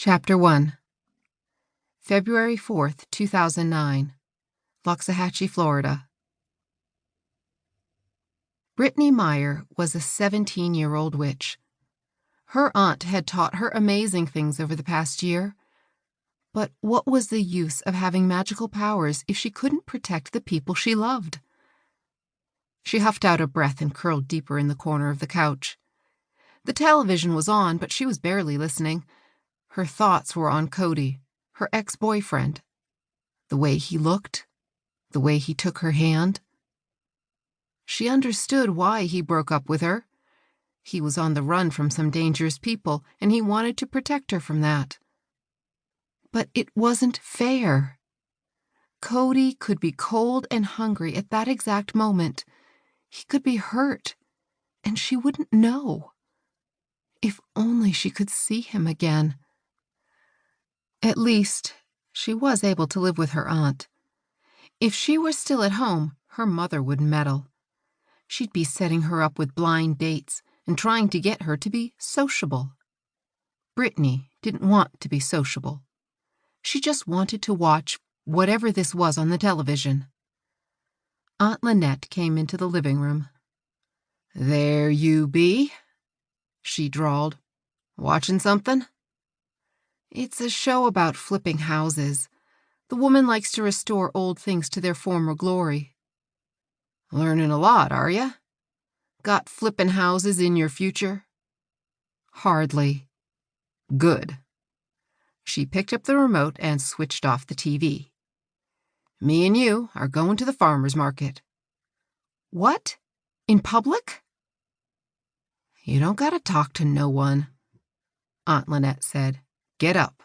Chapter 1 February 4th, 2009 Loxahatchee, Florida. Brittany Meyer was a 17-year-old witch. Her aunt had taught her amazing things over the past year. But what was the use of having magical powers if she couldn't protect the people she loved? She huffed out a breath and curled deeper in the corner of the couch. The television was on, but she was barely listening. Her thoughts were on Cody, her ex-boyfriend. The way he looked, the way he took her hand. She understood why he broke up with her. He was on the run from some dangerous people, and he wanted to protect her from that. But it wasn't fair. Cody could be cold and hungry at that exact moment. He could be hurt, and she wouldn't know. If only she could see him again. At least, she was able to live with her aunt. If she were still at home, her mother would meddle. She'd be setting her up with blind dates and trying to get her to be sociable. Brittany didn't want to be sociable. She just wanted to watch whatever this was on the television. Aunt Lynette came into the living room. "There you be," she drawled. "Watching something?" "It's a show about flipping houses. The woman likes to restore old things to their former glory." "Learning a lot, are ya? Got flippin' houses in your future?" "Hardly." "Good." She picked up the remote and switched off the TV. "Me and you are going to the farmer's market." "What? In public?" "You don't gotta talk to no one," Aunt Lynette said. "Get up."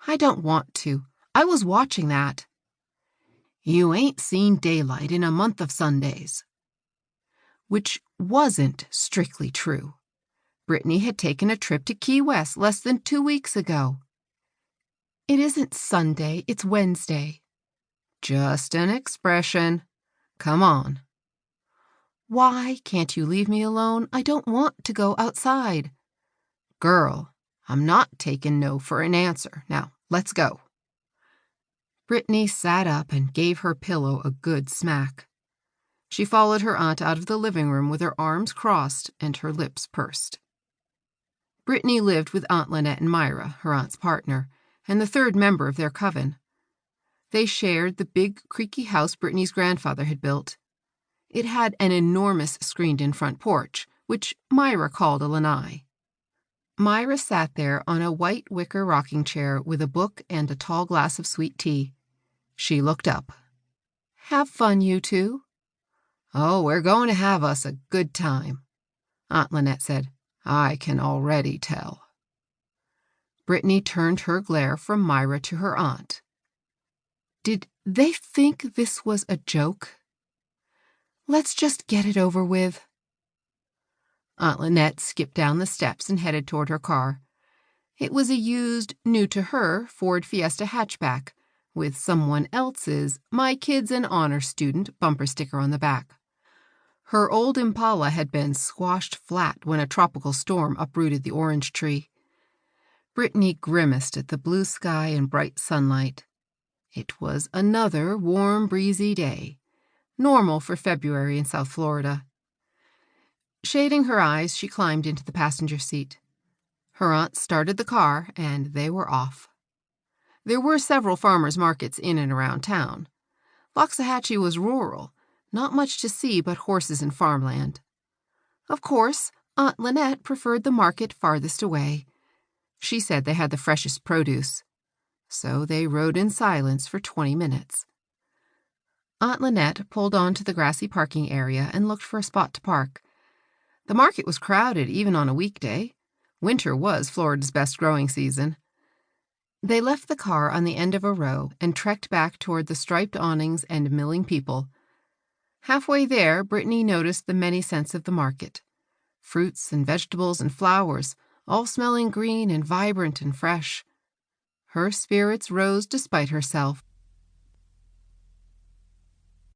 "I don't want to. I was watching that." "You ain't seen daylight in a month of Sundays." Which wasn't strictly true. Brittany had taken a trip to Key West less than 2 weeks ago. "It isn't Sunday, it's Wednesday." "Just an expression. Come on." "Why can't you leave me alone? I don't want to go outside." "Girl, I'm not taking no for an answer. Now, let's go." Brittany sat up and gave her pillow a good smack. She followed her aunt out of the living room with her arms crossed and her lips pursed. Brittany lived with Aunt Lynette and Myra, her aunt's partner, and the third member of their coven. They shared the big, creaky house Brittany's grandfather had built. It had an enormous screened-in front porch, which Myra called a lanai. Myra sat there on a white wicker rocking chair with a book and a tall glass of sweet tea. She looked up. "Have fun, you two." "Oh, we're going to have us a good time," Aunt Lynette said. "I can already tell." Brittany turned her glare from Myra to her aunt. Did they think this was a joke? Let's just get it over with. Aunt Lynette skipped down the steps and headed toward her car. It was a used, new-to-her Ford Fiesta hatchback, with someone else's "My Kid's an Honor Student" bumper sticker on the back. Her old Impala had been squashed flat when a tropical storm uprooted the orange tree. Brittany grimaced at the blue sky and bright sunlight. It was another warm, breezy day, normal for February in South Florida. Shading her eyes, she climbed into the passenger seat. Her aunt started the car, and they were off. There were several farmers' markets in and around town. Loxahatchee was rural, not much to see but horses and farmland. Of course, Aunt Lynette preferred the market farthest away. She said they had the freshest produce. So they rode in silence for 20 minutes. Aunt Lynette pulled onto the grassy parking area and looked for a spot to park. The market was crowded even on a weekday. Winter was Florida's best growing season. They left the car on the end of a row and trekked back toward the striped awnings and milling people. Halfway there, Brittany noticed the many scents of the market. Fruits and vegetables and flowers, all smelling green and vibrant and fresh. Her spirits rose despite herself,